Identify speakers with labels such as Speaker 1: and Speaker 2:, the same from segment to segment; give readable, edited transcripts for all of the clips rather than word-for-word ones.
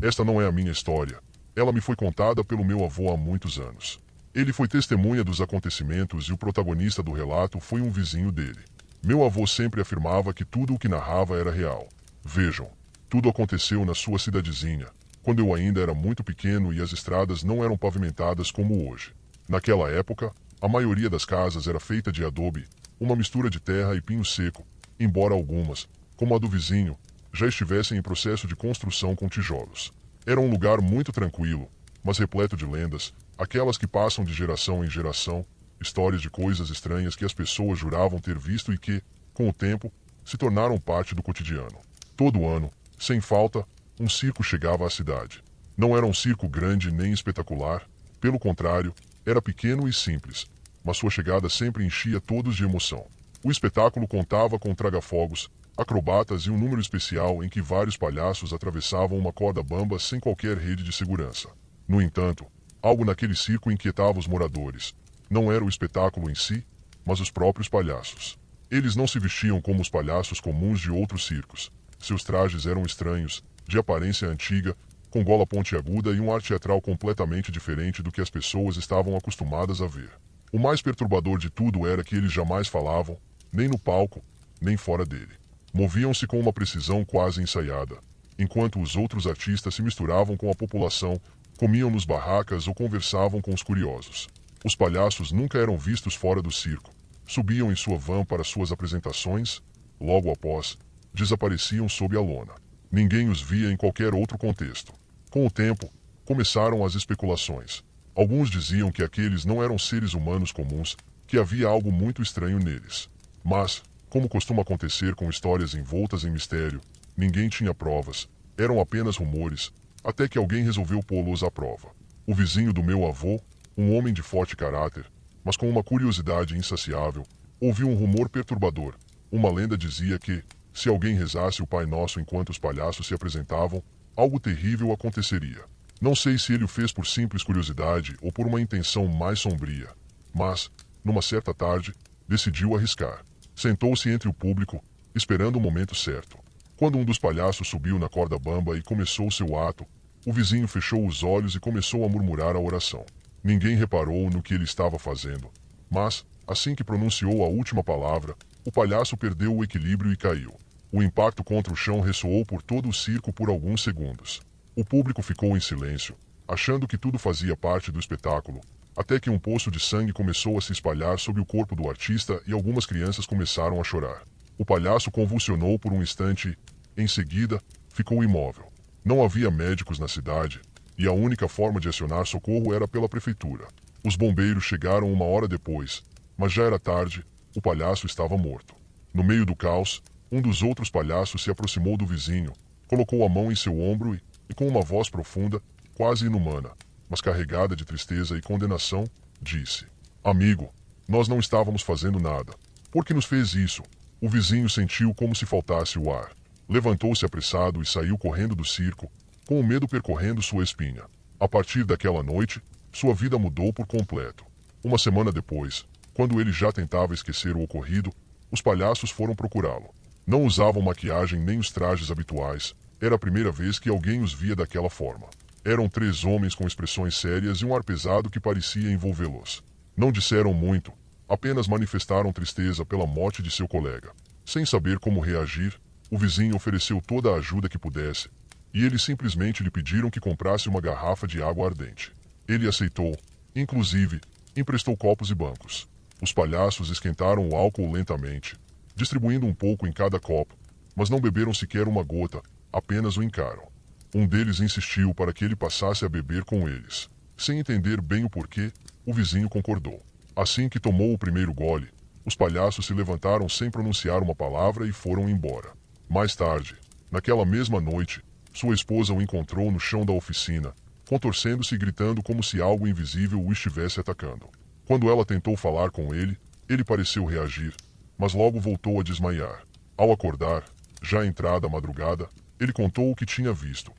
Speaker 1: Esta não é a minha história. Ela me foi contada pelo meu avô há muitos anos. Ele foi testemunha dos acontecimentos e o protagonista do relato foi um vizinho dele. Meu avô sempre afirmava que tudo o que narrava era real. Vejam, tudo aconteceu na sua cidadezinha, quando eu ainda era muito pequeno e as estradas não eram pavimentadas como hoje. Naquela época, a maioria das casas era feita de adobe, uma mistura de terra e pinho seco, embora algumas, como a do vizinho, já estivessem em processo de construção com tijolos. Era um lugar muito tranquilo, mas repleto de lendas, aquelas que passam de geração em geração, histórias de coisas estranhas que as pessoas juravam ter visto e que, com o tempo, se tornaram parte do cotidiano. Todo ano, sem falta, um circo chegava à cidade. Não era um circo grande nem espetacular, pelo contrário, era pequeno e simples, mas sua chegada sempre enchia todos de emoção. O espetáculo contava com traga-fogos, acrobatas e um número especial em que vários palhaços atravessavam uma corda bamba sem qualquer rede de segurança. No entanto, algo naquele circo inquietava os moradores. Não era o espetáculo em si, mas os próprios palhaços. Eles não se vestiam como os palhaços comuns de outros circos. Seus trajes eram estranhos, de aparência antiga, com gola pontiaguda e um ar teatral completamente diferente do que as pessoas estavam acostumadas a ver. O mais perturbador de tudo era que eles jamais falavam, nem no palco, nem fora dele. Moviam-se com uma precisão quase ensaiada, enquanto os outros artistas se misturavam com a população, comiam nos barracas ou conversavam com os curiosos. Os palhaços nunca eram vistos fora do circo. Subiam em sua van para suas apresentações, logo após, desapareciam sob a lona. Ninguém os via em qualquer outro contexto. Com o tempo, começaram as especulações. Alguns diziam que aqueles não eram seres humanos comuns, que havia algo muito estranho neles. Mas, como costuma acontecer com histórias envoltas em mistério, ninguém tinha provas, eram apenas rumores, até que alguém resolveu pô-los à prova. O vizinho do meu avô, um homem de forte caráter, mas com uma curiosidade insaciável, ouviu um rumor perturbador. Uma lenda dizia que, se alguém rezasse o Pai Nosso enquanto os palhaços se apresentavam, algo terrível aconteceria. Não sei se ele o fez por simples curiosidade ou por uma intenção mais sombria, mas, numa certa tarde, decidiu arriscar. Sentou-se entre o público, esperando o momento certo. Quando um dos palhaços subiu na corda bamba e começou seu ato, o vizinho fechou os olhos e começou a murmurar a oração. Ninguém reparou no que ele estava fazendo, mas, assim que pronunciou a última palavra, o palhaço perdeu o equilíbrio e caiu. O impacto contra o chão ressoou por todo o circo por alguns segundos. O público ficou em silêncio, achando que tudo fazia parte do espetáculo, até que um poço de sangue começou a se espalhar sobre o corpo do artista e algumas crianças começaram a chorar. O palhaço convulsionou por um instante, em seguida, ficou imóvel. Não havia médicos na cidade, e a única forma de acionar socorro era pela prefeitura. Os bombeiros chegaram uma hora depois, mas já era tarde, o palhaço estava morto. No meio do caos, um dos outros palhaços se aproximou do vizinho, colocou a mão em seu ombro e com uma voz profunda, quase inumana, mas carregada de tristeza e condenação, disse: "Amigo, nós não estávamos fazendo nada. Por que nos fez isso?" O vizinho sentiu como se faltasse o ar. Levantou-se apressado e saiu correndo do circo, com o medo percorrendo sua espinha. A partir daquela noite, sua vida mudou por completo. Uma semana depois, quando ele já tentava esquecer o ocorrido, os palhaços foram procurá-lo. Não usavam maquiagem nem os trajes habituais. Era a primeira vez que alguém os via daquela forma. Eram 3 homens com expressões sérias e um ar pesado que parecia envolvê-los. Não disseram muito, apenas manifestaram tristeza pela morte de seu colega. Sem saber como reagir, o vizinho ofereceu toda a ajuda que pudesse, e eles simplesmente lhe pediram que comprasse uma garrafa de água ardente. Ele aceitou, inclusive, emprestou copos e bancos. Os palhaços esquentaram o álcool lentamente, distribuindo um pouco em cada copo, mas não beberam sequer uma gota, apenas o encaram. Um deles insistiu para que ele passasse a beber com eles. Sem entender bem o porquê, o vizinho concordou. Assim que tomou o primeiro gole, os palhaços se levantaram sem pronunciar uma palavra e foram embora. Mais tarde, naquela mesma noite, sua esposa o encontrou no chão da oficina, contorcendo-se e gritando como se algo invisível o estivesse atacando. Quando ela tentou falar com ele, ele pareceu reagir, mas logo voltou a desmaiar. Ao acordar, já entrada a madrugada, ele contou o que tinha visto.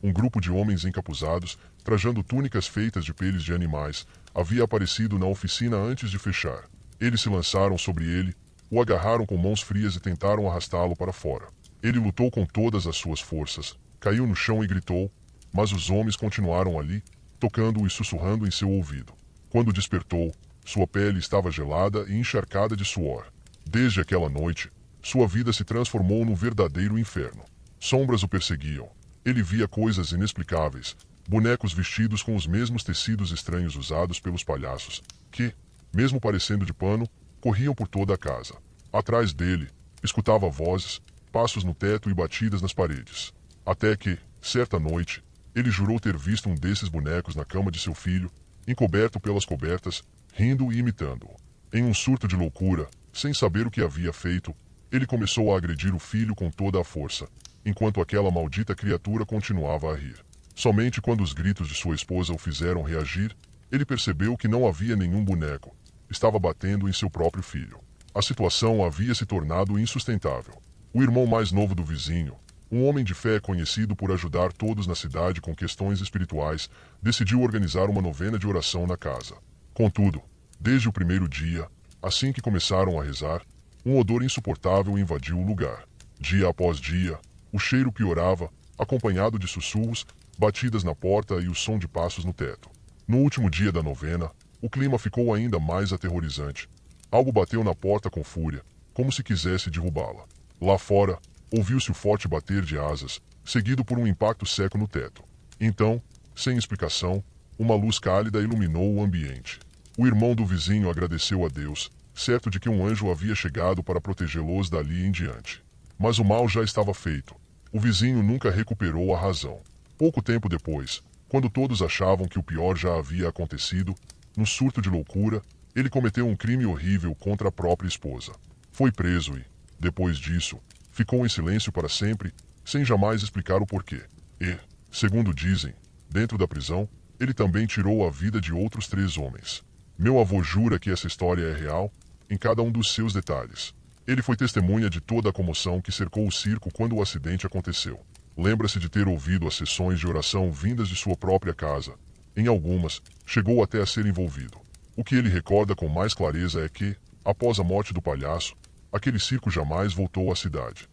Speaker 1: Um grupo de homens encapuzados, trajando túnicas feitas de peles de animais, havia aparecido na oficina antes de fechar. Eles se lançaram sobre ele, o agarraram com mãos frias e tentaram arrastá-lo para fora. Ele lutou com todas as suas forças, caiu no chão e gritou: Mas os homens continuaram ali, tocando e sussurrando em seu ouvido. Quando despertou, sua pele estava gelada e encharcada de suor. Desde aquela noite, sua vida se transformou num verdadeiro inferno. Sombras o perseguiam. Ele via coisas inexplicáveis, bonecos vestidos com os mesmos tecidos estranhos usados pelos palhaços, que, mesmo parecendo de pano, corriam por toda a casa. Atrás dele, escutava vozes, passos no teto e batidas nas paredes. Até que, certa noite, ele jurou ter visto um desses bonecos na cama de seu filho, encoberto pelas cobertas, rindo e imitando-o. Em um surto de loucura, sem saber o que havia feito, ele começou a agredir o filho com toda a força, enquanto aquela maldita criatura continuava a rir. Somente quando os gritos de sua esposa o fizeram reagir, ele percebeu que não havia nenhum boneco. Estava batendo em seu próprio filho. A situação havia se tornado insustentável. O irmão mais novo do vizinho, um homem de fé conhecido por ajudar todos na cidade com questões espirituais, decidiu organizar uma novena de oração na casa. Contudo, desde o primeiro dia, assim que começaram a rezar, um odor insuportável invadiu o lugar. Dia após dia, o cheiro piorava, acompanhado de sussurros, batidas na porta e o som de passos no teto. No último dia da novena, o clima ficou ainda mais aterrorizante. Algo bateu na porta com fúria, como se quisesse derrubá-la. Lá fora, ouviu-se o forte bater de asas, seguido por um impacto seco no teto. Então, sem explicação, uma luz cálida iluminou o ambiente. O irmão do vizinho agradeceu a Deus, certo de que um anjo havia chegado para protegê-los dali em diante. Mas o mal já estava feito. O vizinho nunca recuperou a razão. Pouco tempo depois, quando todos achavam que o pior já havia acontecido, no surto de loucura, ele cometeu um crime horrível contra a própria esposa. Foi preso e, depois disso, ficou em silêncio para sempre, sem jamais explicar o porquê. E, segundo dizem, dentro da prisão, ele também tirou a vida de outros 3 homens. Meu avô jura que essa história é real, em cada um dos seus detalhes. Ele foi testemunha de toda a comoção que cercou o circo quando o acidente aconteceu. Lembra-se de ter ouvido as sessões de oração vindas de sua própria casa. Em algumas, chegou até a ser envolvido. O que ele recorda com mais clareza é que, após a morte do palhaço, aquele circo jamais voltou à cidade.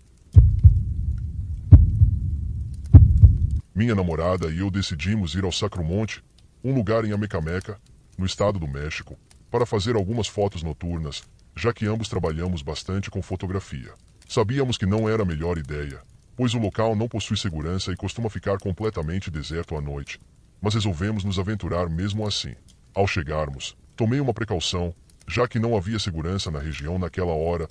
Speaker 1: Minha namorada e eu decidimos ir ao Sacro Monte, um lugar em Amecameca, no estado do México, para fazer algumas fotos noturnas, já que ambos trabalhamos bastante com fotografia. Sabíamos que não era a melhor ideia, pois o local não possui segurança e costuma ficar completamente deserto à noite, mas resolvemos nos aventurar mesmo assim. Ao chegarmos, tomei uma precaução, já que não havia segurança na região naquela hora,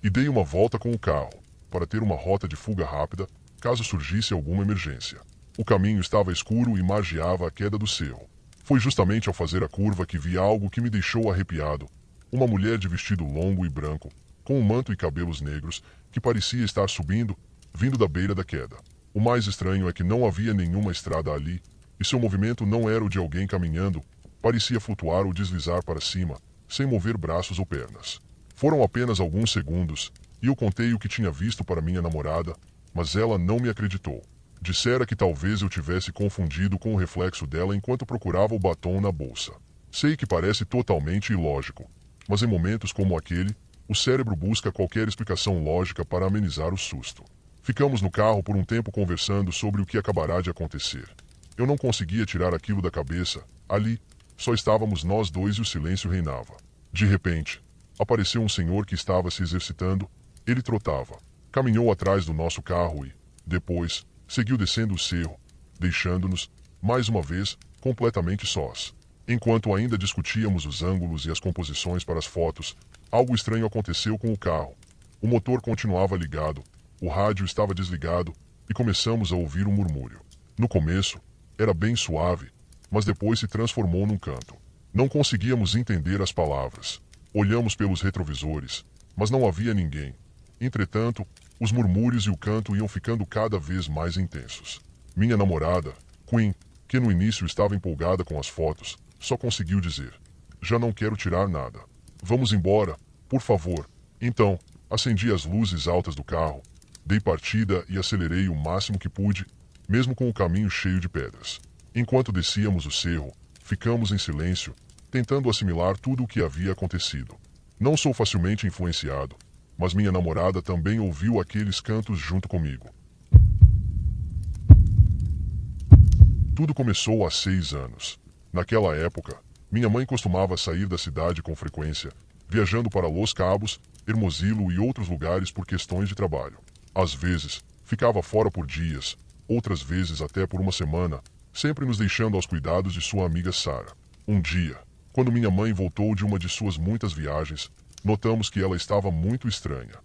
Speaker 1: e dei uma volta com o carro, para ter uma rota de fuga rápida, caso surgisse alguma emergência. O caminho estava escuro e margeava a queda do cerro. Foi justamente ao fazer a curva que vi algo que me deixou arrepiado. Uma mulher de vestido longo e branco, com um manto e cabelos negros, que parecia estar subindo, vindo da beira da queda. O mais estranho é que não havia nenhuma estrada ali, e seu movimento não era o de alguém caminhando, parecia flutuar ou deslizar para cima, sem mover braços ou pernas. Foram apenas alguns segundos, e eu contei o que tinha visto para minha namorada, mas ela não me acreditou. Dissera que talvez eu tivesse confundido com o reflexo dela enquanto procurava o batom na bolsa. Sei que parece totalmente ilógico, mas em momentos como aquele, o cérebro busca qualquer explicação lógica para amenizar o susto. Ficamos no carro por um tempo conversando sobre o que acabará de acontecer. Eu não conseguia tirar aquilo da cabeça. Ali, só estávamos nós dois e o silêncio reinava. De repente, apareceu um senhor que estava se exercitando. Ele trotava. Caminhou atrás do nosso carro e, depois, seguiu descendo o cerro, deixando-nos, mais uma vez, completamente sós. Enquanto ainda discutíamos os ângulos e as composições para as fotos, algo estranho aconteceu com o carro. O motor continuava ligado, o rádio estava desligado e começamos a ouvir um murmúrio. No começo, era bem suave, mas depois se transformou num canto. Não conseguíamos entender as palavras. Olhamos pelos retrovisores, mas não havia ninguém. Entretanto, os murmúrios e o canto iam ficando cada vez mais intensos. Minha namorada, Queen, que no início estava empolgada com as fotos, só conseguiu dizer: "Já não quero tirar nada. Vamos embora, por favor." Então, acendi as luzes altas do carro, dei partida e acelerei o máximo que pude, mesmo com o caminho cheio de pedras. Enquanto descíamos o cerro, ficamos em silêncio, tentando assimilar tudo o que havia acontecido. Não sou facilmente influenciado, mas minha namorada também ouviu aqueles cantos junto comigo. Tudo começou há 6 anos. Naquela época, minha mãe costumava sair da cidade com frequência, viajando para Los Cabos, Hermosillo e outros lugares por questões de trabalho. Às vezes, ficava fora por dias, outras vezes até por uma semana, sempre nos deixando aos cuidados de sua amiga Sara. Um dia, quando minha mãe voltou de uma de suas muitas viagens, notamos que ela estava muito estranha.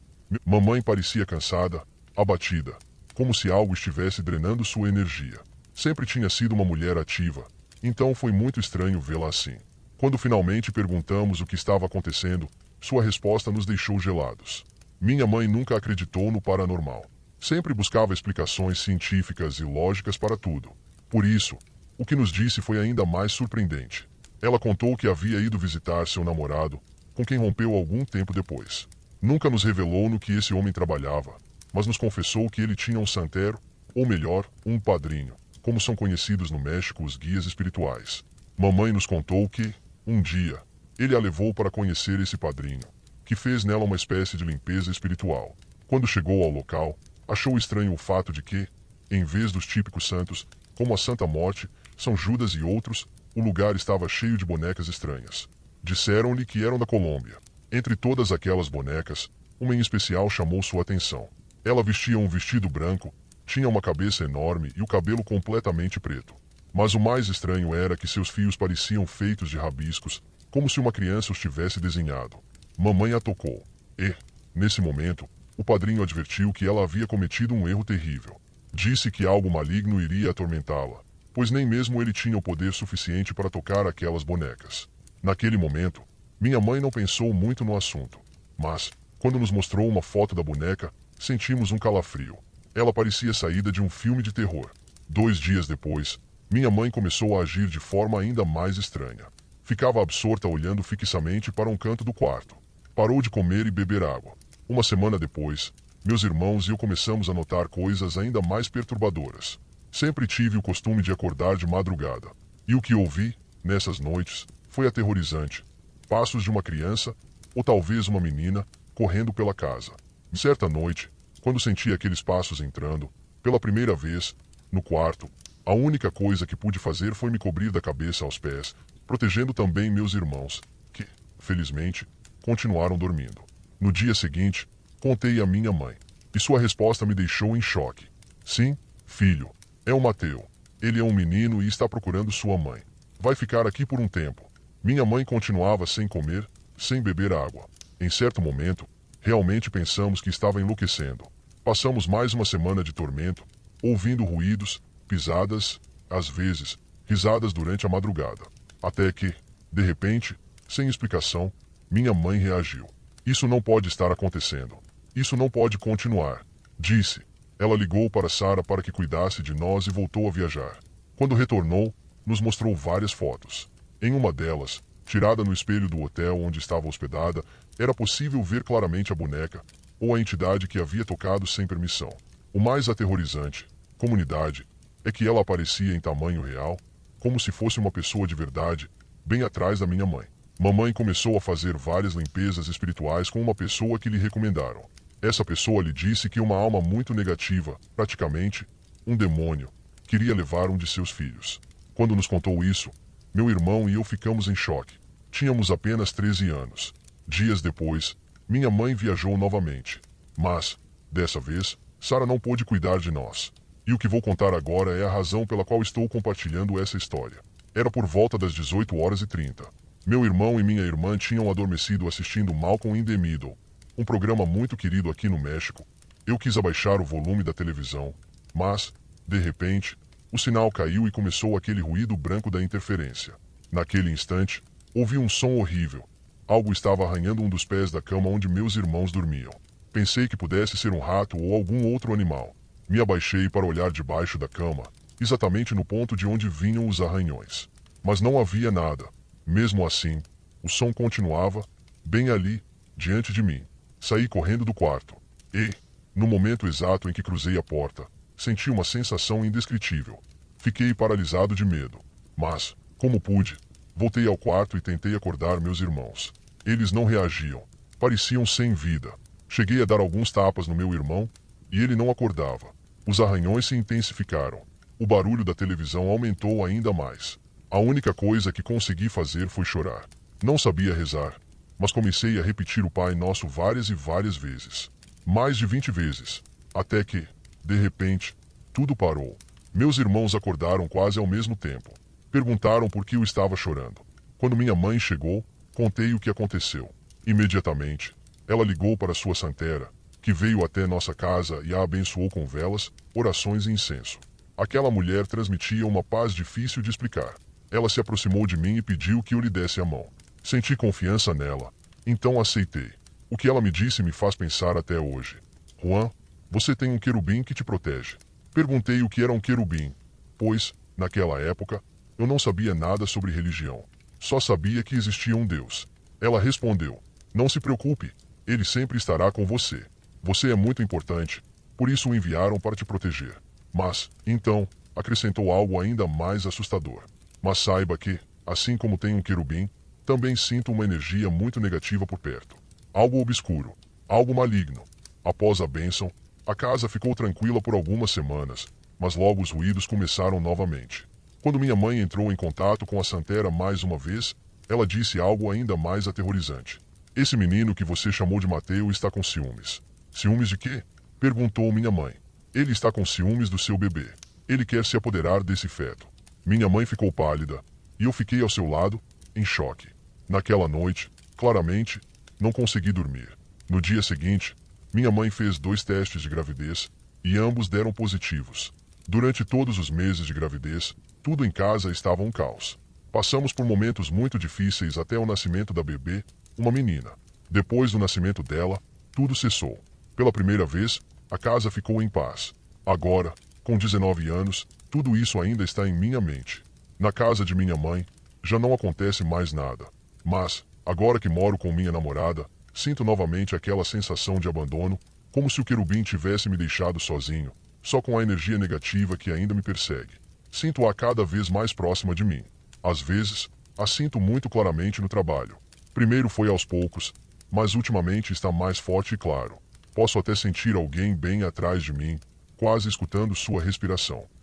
Speaker 1: Mamãe parecia cansada, abatida, como se algo estivesse drenando sua energia. Sempre tinha sido uma mulher ativa, então foi muito estranho vê-la assim. Quando finalmente perguntamos o que estava acontecendo, sua resposta nos deixou gelados. Minha mãe nunca acreditou no paranormal. Sempre buscava explicações científicas e lógicas para tudo. Por isso, o que nos disse foi ainda mais surpreendente. Ela contou que havia ido visitar seu namorado, com quem rompeu algum tempo depois. Nunca nos revelou no que esse homem trabalhava, mas nos confessou que ele tinha um santero, ou melhor, um padrinho, como são conhecidos no México os guias espirituais. Mamãe nos contou que, um dia, ele a levou para conhecer esse padrinho, que fez nela uma espécie de limpeza espiritual. Quando chegou ao local, achou estranho o fato de que, em vez dos típicos santos, como a Santa Morte, São Judas e outros, o lugar estava cheio de bonecas estranhas. Disseram-lhe que eram da Colômbia. Entre todas aquelas bonecas, uma em especial chamou sua atenção. Ela vestia um vestido branco, tinha uma cabeça enorme e o cabelo completamente preto. Mas o mais estranho era que seus fios pareciam feitos de rabiscos, como se uma criança os tivesse desenhado. Mamãe a tocou. E, nesse momento, o padrinho advertiu que ela havia cometido um erro terrível. Disse que algo maligno iria atormentá-la, pois nem mesmo ele tinha o poder suficiente para tocar aquelas bonecas. Naquele momento, minha mãe não pensou muito no assunto. Mas, quando nos mostrou uma foto da boneca, sentimos um calafrio. Ela parecia saída de um filme de terror. 2 dias depois, minha mãe começou a agir de forma ainda mais estranha. Ficava absorta olhando fixamente para um canto do quarto. Parou de comer e beber água. Uma semana depois, meus irmãos e eu começamos a notar coisas ainda mais perturbadoras. Sempre tive o costume de acordar de madrugada. E o que ouvi, nessas noites, foi aterrorizante. Passos de uma criança, ou talvez uma menina, correndo pela casa. Certa noite, quando senti aqueles passos entrando, pela primeira vez, no quarto, a única coisa que pude fazer foi me cobrir da cabeça aos pés, protegendo também meus irmãos, que, felizmente, continuaram dormindo. No dia seguinte, contei à minha mãe, e sua resposta me deixou em choque. Sim, filho, é o Mateu. Ele é um menino e está procurando sua mãe. Vai ficar aqui por um tempo. Minha mãe continuava sem comer, sem beber água. Em certo momento, realmente pensamos que estava enlouquecendo. Passamos mais uma semana de tormento, ouvindo ruídos, pisadas, às vezes, risadas durante a madrugada. Até que, de repente, sem explicação, minha mãe reagiu. Isso não pode estar acontecendo. Isso não pode continuar, disse. Ela ligou para Sara para que cuidasse de nós e voltou a viajar. Quando retornou, nos mostrou várias fotos. Em uma delas, tirada no espelho do hotel onde estava hospedada, era possível ver claramente a boneca, ou a entidade que havia tocado sem permissão. O mais aterrorizante, comunidade, é que ela aparecia em tamanho real, como se fosse uma pessoa de verdade, bem atrás da minha mãe. Mamãe começou a fazer várias limpezas espirituais com uma pessoa que lhe recomendaram. Essa pessoa lhe disse que uma alma muito negativa, praticamente, um demônio, queria levar um de seus filhos. Quando nos contou isso, meu irmão e eu ficamos em choque. Tínhamos apenas 13 anos. Dias depois, minha mãe viajou novamente. Mas, dessa vez, Sara não pôde cuidar de nós. E o que vou contar agora é a razão pela qual estou compartilhando essa história. Era por volta das 18h30. Meu irmão e minha irmã tinham adormecido assistindo Malcolm in the Middle, um programa muito querido aqui no México. Eu quis abaixar o volume da televisão, mas, de repente, o sinal caiu e começou aquele ruído branco da interferência. Naquele instante, ouvi um som horrível. Algo estava arranhando um dos pés da cama onde meus irmãos dormiam. Pensei que pudesse ser um rato ou algum outro animal. Me abaixei para olhar debaixo da cama, exatamente no ponto de onde vinham os arranhões. Mas não havia nada. Mesmo assim, o som continuava, bem ali, diante de mim. Saí correndo do quarto. E, no momento exato em que cruzei a porta, senti uma sensação indescritível. Fiquei paralisado de medo. Mas, como pude, voltei ao quarto e tentei acordar meus irmãos. Eles não reagiam. Pareciam sem vida. Cheguei a dar alguns tapas no meu irmão, e ele não acordava. Os arranhões se intensificaram. O barulho da televisão aumentou ainda mais. A única coisa que consegui fazer foi chorar. Não sabia rezar, mas comecei a repetir o Pai Nosso várias e várias vezes. Mais de 20 vezes. Até que, de repente, tudo parou. Meus irmãos acordaram quase ao mesmo tempo. Perguntaram por que eu estava chorando. Quando minha mãe chegou, contei o que aconteceu. Imediatamente, ela ligou para sua santera, que veio até nossa casa e a abençoou com velas, orações e incenso. Aquela mulher transmitia uma paz difícil de explicar. Ela se aproximou de mim e pediu que eu lhe desse a mão. Senti confiança nela, então aceitei. O que ela me disse me faz pensar até hoje. Juan, você tem um querubim que te protege. Perguntei o que era um querubim, pois, naquela época, eu não sabia nada sobre religião. Só sabia que existia um Deus. Ela respondeu: não se preocupe, ele sempre estará com você. Você é muito importante, por isso o enviaram para te proteger. Mas, então, acrescentou algo ainda mais assustador. Mas saiba que, assim como tem um querubim, também sinto uma energia muito negativa por perto. Algo obscuro, algo maligno. Após a bênção, a casa ficou tranquila por algumas semanas, mas logo os ruídos começaram novamente. Quando minha mãe entrou em contato com a santera mais uma vez, ela disse algo ainda mais aterrorizante. Esse menino que você chamou de Mateu está com ciúmes. Ciúmes de quê? Perguntou minha mãe. Ele está com ciúmes do seu bebê. Ele quer se apoderar desse feto. Minha mãe ficou pálida, e eu fiquei ao seu lado, em choque. Naquela noite, claramente, não consegui dormir. No dia seguinte, minha mãe fez 2 testes de gravidez, e ambos deram positivos. Durante todos os meses de gravidez, tudo em casa estava um caos. Passamos por momentos muito difíceis até o nascimento da bebê, uma menina. Depois do nascimento dela, tudo cessou. Pela primeira vez, a casa ficou em paz. Agora, com 19 anos, tudo isso ainda está em minha mente. Na casa de minha mãe, já não acontece mais nada. Mas, agora que moro com minha namorada, sinto novamente aquela sensação de abandono, como se o querubim tivesse me deixado sozinho, só com a energia negativa que ainda me persegue. Sinto-a cada vez mais próxima de mim. Às vezes, a sinto muito claramente no trabalho. Primeiro foi aos poucos, mas ultimamente está mais forte e claro. Posso até sentir alguém bem atrás de mim, quase escutando sua respiração.